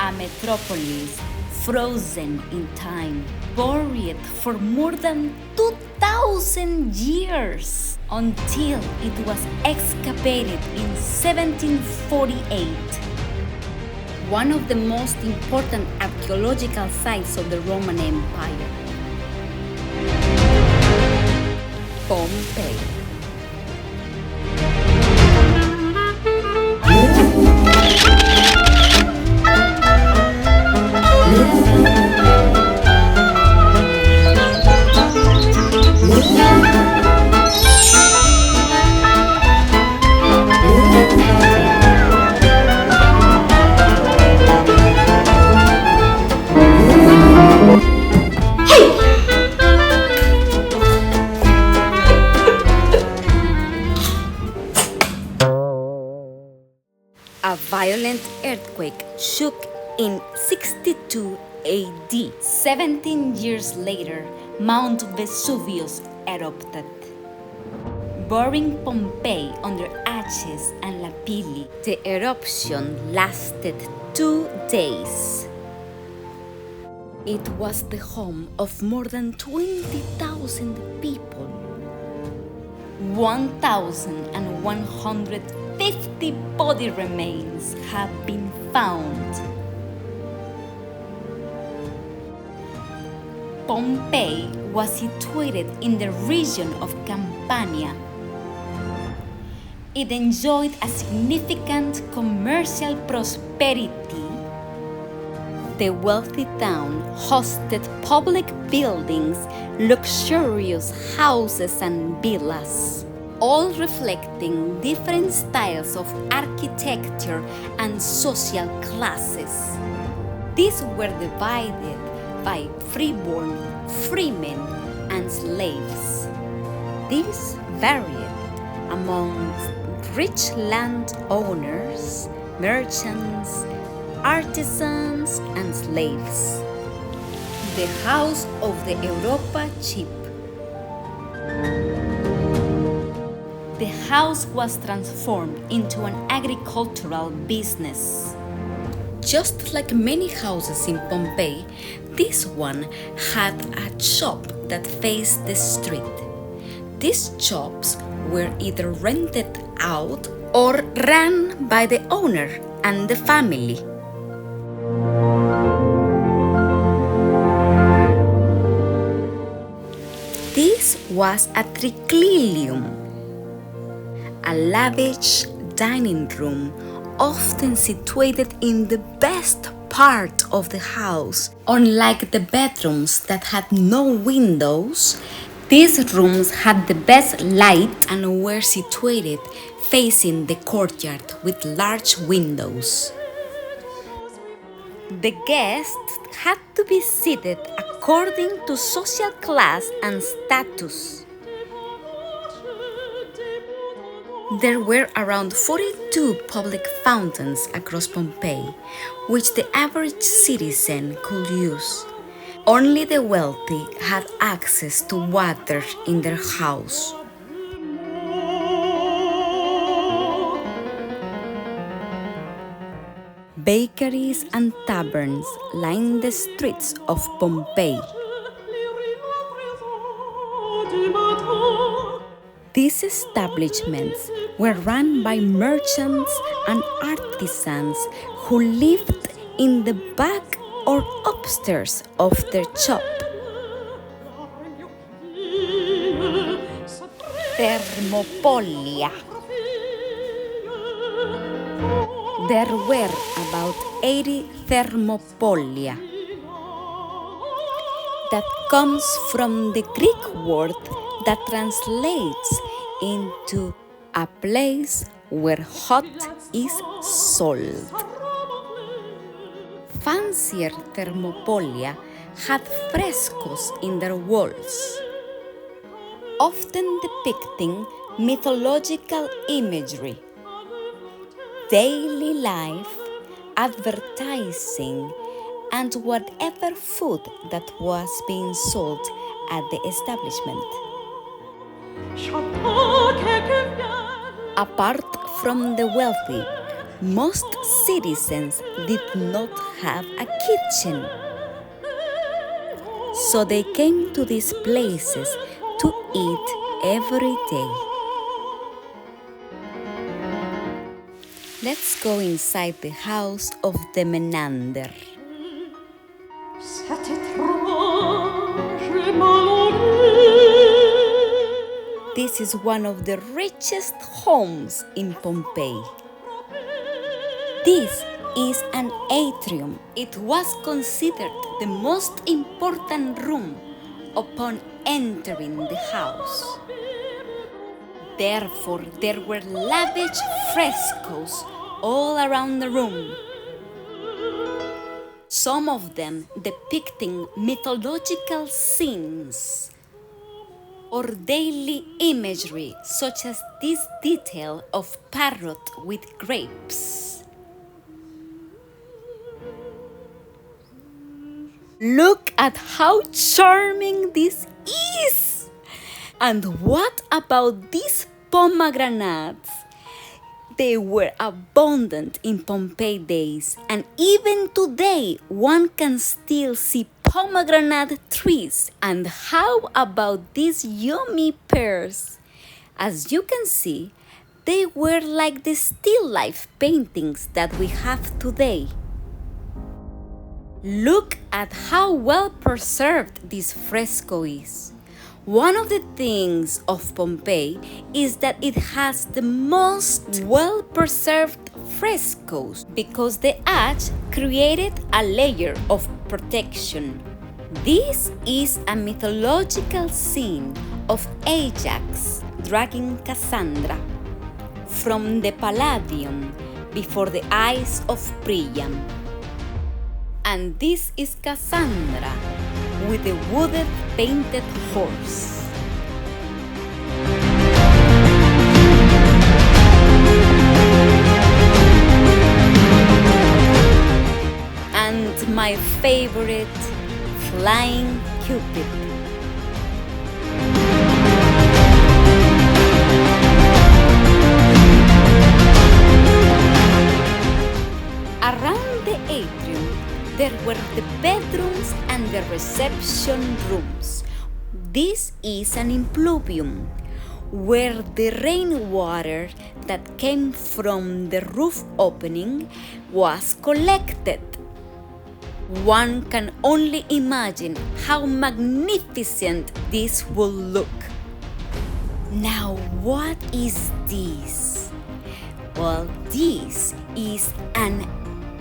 a metropolis frozen in time, buried for more than 2,000 years until it was excavated in 1748. One of the most important archaeological sites of the Roman Empire. Pompeii. A violent earthquake shook in 62 AD. 17 years later, Mount Vesuvius erupted, burying Pompeii under ashes and lapilli. The eruption lasted 2 days. It was the home of more than 20,000 people. 1,150 body remains have been found. Pompeii was situated in the region of Campania. It enjoyed a significant commercial prosperity. The wealthy town hosted public buildings, luxurious houses and villas, all reflecting different styles of architecture and social classes. These were divided by freeborn, freemen, and slaves. These varied among rich landowners, merchants, artisans, and slaves. The house of the Europa chip. The house was transformed into an agricultural business. Just like many houses in Pompeii, this one had a shop that faced the street. These shops were either rented out or ran by the owner and the family. This was a triclinium, a lavish dining room often situated in the best part of the house. Unlike the bedrooms that had no windows, these rooms had the best light and were situated facing the courtyard with large windows. The guests had to be seated according to social class and status. There were around 42 public fountains across Pompeii, which the average citizen could use. Only the wealthy had access to water in their house. Bakeries and taverns lined the streets of Pompeii. These establishments were run by merchants and artisans who lived in the back or upstairs of their shop. Thermopolia. There were about 80 thermopolia. That comes from the Greek word that translates into a place where hot is sold. Fancier thermopolia had frescoes in their walls, often depicting mythological imagery, daily life, advertising, and whatever food that was being sold at the establishment. Apart from the wealthy, Most citizens did not have a kitchen, so they came to these places to eat every day. Let's go inside the house of the Menander. This is one of the richest homes in Pompeii. This is an atrium. It was considered the most important room upon entering the house. Therefore, there were lavish frescoes all around the room, some of them depicting mythological scenes or daily imagery, such as this detail of parrot with grapes. Look at how charming this is! And what about these pomegranates? They were abundant in Pompeii days, and even today one can still see pomegranate trees. And how about these yummy pears? As you can see, they were like the still life paintings that we have today. Look at how well preserved this fresco is. One of the things of Pompeii is that it has the most well-preserved frescoes because the arch created a layer of protection. This is a mythological scene of Ajax dragging Cassandra from the Palladium before the eyes of Priam. And this is Cassandra with a wooden painted horse. And my favorite, Flying Cupid. Around the atrium, there were the bedrooms and the reception rooms. This is an impluvium, where the rainwater that came from the roof opening was collected. One can only imagine how magnificent this will look. Now, what is this? Well, this is an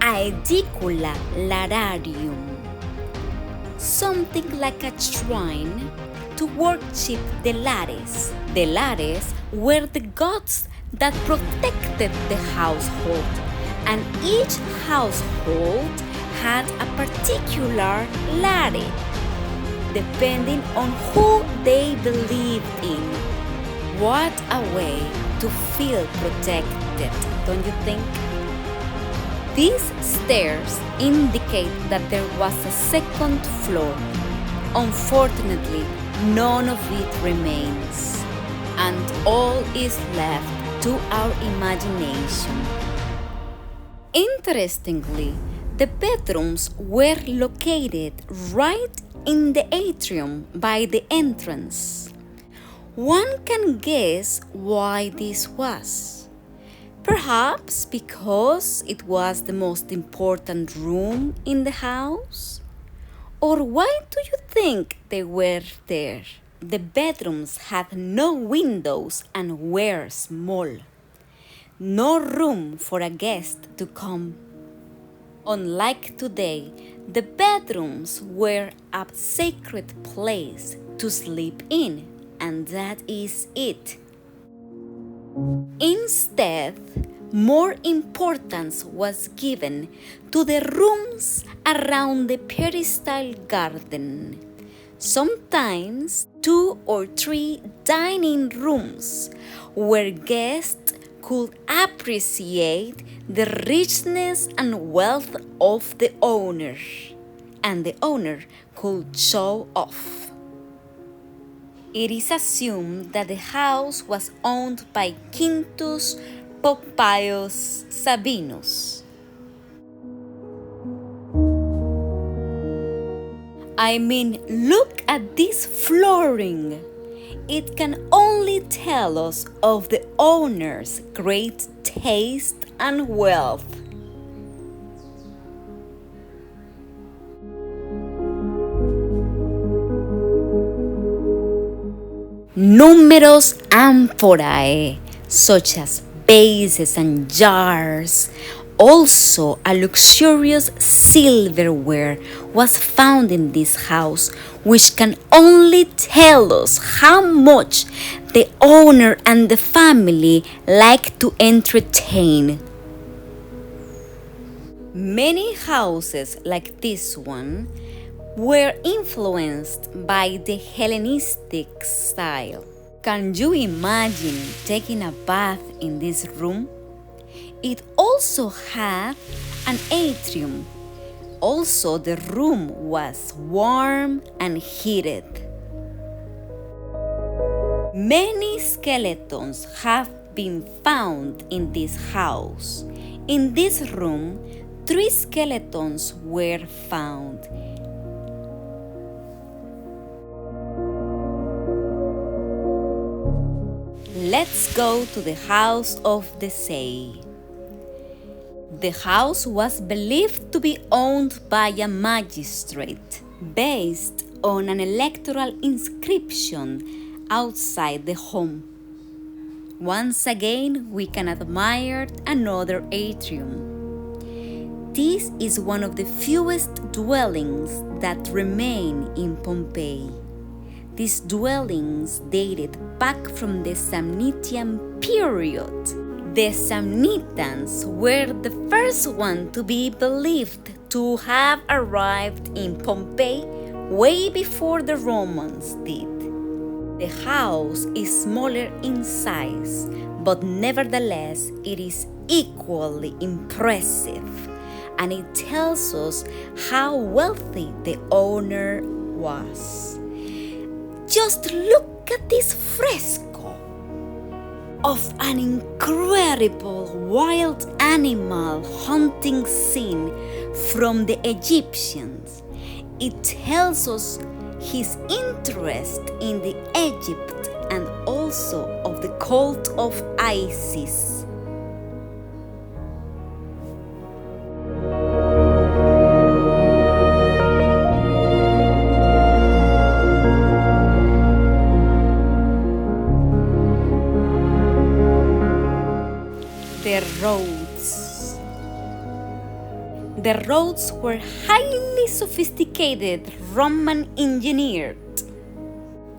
Aedicula lararium, something like a shrine to worship the Lares. The Lares were the gods that protected the household, and each household had a particular Lare, depending on who they believed in. What a way to feel protected, don't you think? These stairs indicate that there was a second floor. Unfortunately, none of it remains, and all is left to our imagination. Interestingly, the bedrooms were located right in the atrium by the entrance. One can guess why this was. Perhaps because it was the most important room in the house? Or why do you think they were there? The bedrooms had no windows and were small. No room for a guest to come. Unlike today, the bedrooms were a sacred place to sleep in, and that is it. Instead, more importance was given to the rooms around the peristyle garden. Sometimes 2 or 3 dining rooms where guests could appreciate the richness and wealth of the owner, and the owner could show off. It is assumed that the house was owned by Quintus Pompeius Sabinus. I mean, look at this flooring. It can only tell us of the owner's great taste and wealth. Numerous amphorae, such as vases and jars. Also, a luxurious silverware was found in this house, which can only tell us how much the owner and the family like to entertain. Many houses like this one were influenced by the Hellenistic style. Can you imagine taking a bath in this room? It also had an atrium. Also, the room was warm and heated. Many skeletons have been found in this house. In this room, 3 skeletons were found. Let's go to the house of the Say. The house was believed to be owned by a magistrate, based on an electoral inscription outside the home. Once again, we can admire another atrium. This is one of the fewest dwellings that remain in Pompeii. These dwellings dated back from the Samnitian period. The Samnitans were the first one to be believed to have arrived in Pompeii way before the Romans did. The house is smaller in size, but nevertheless it is equally impressive, and it tells us how wealthy the owner was. Just look at this fresco of an incredible wild animal hunting scene from the Egyptians. It tells us his interest in the Egypt and also of the cult of Isis. The roads were highly sophisticated Roman engineered.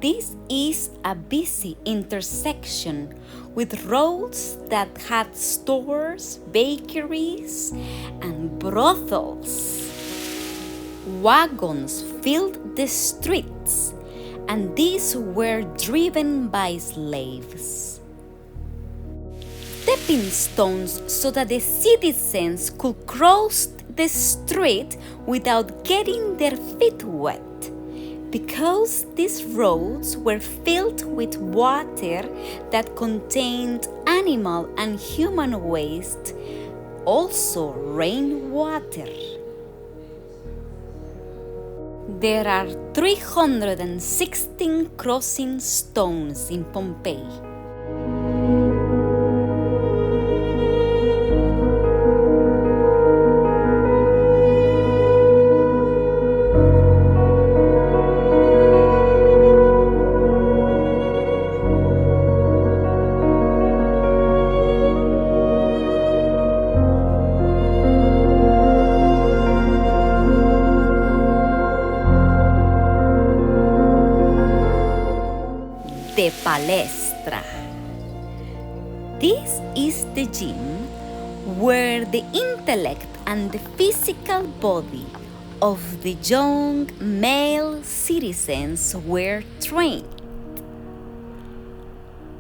This is a busy intersection with roads that had stores, bakeries, and brothels. Wagons filled the streets, and these were driven by slaves. Stepping stones so that the citizens could cross the street without getting their feet wet, because these roads were filled with water that contained animal and human waste, also rainwater. There are 316 crossing stones in Pompeii. The palestra. This is the gym where the intellect and the physical body of the young male citizens were trained.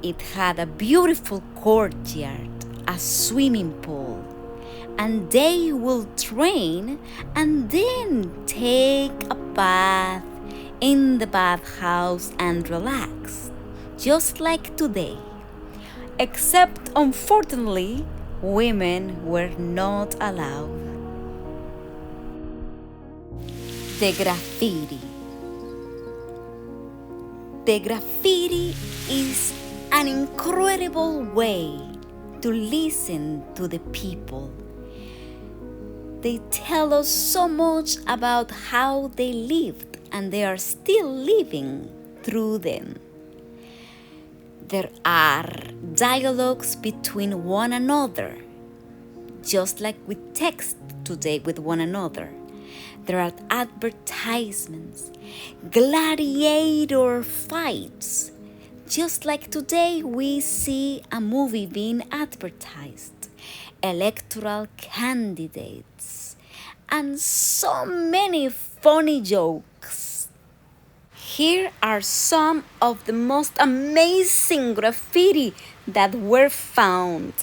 It had a beautiful courtyard, a swimming pool, and they will train and then take a bath in the bathhouse and relax. Just like today, except unfortunately, women were not allowed. The graffiti. The graffiti is an incredible way to listen to the people. They tell us so much about how they lived, and they are still living through them. There are dialogues between one another, just like we text today with one another. There are advertisements, gladiator fights, just like today we see a movie being advertised, electoral candidates, and so many funny jokes. Here are some of the most amazing graffiti that were found.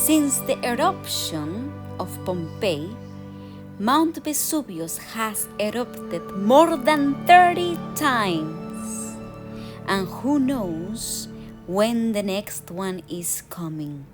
Since the eruption of Pompeii, Mount Vesuvius has erupted more than 30 times. And who knows when the next one is coming.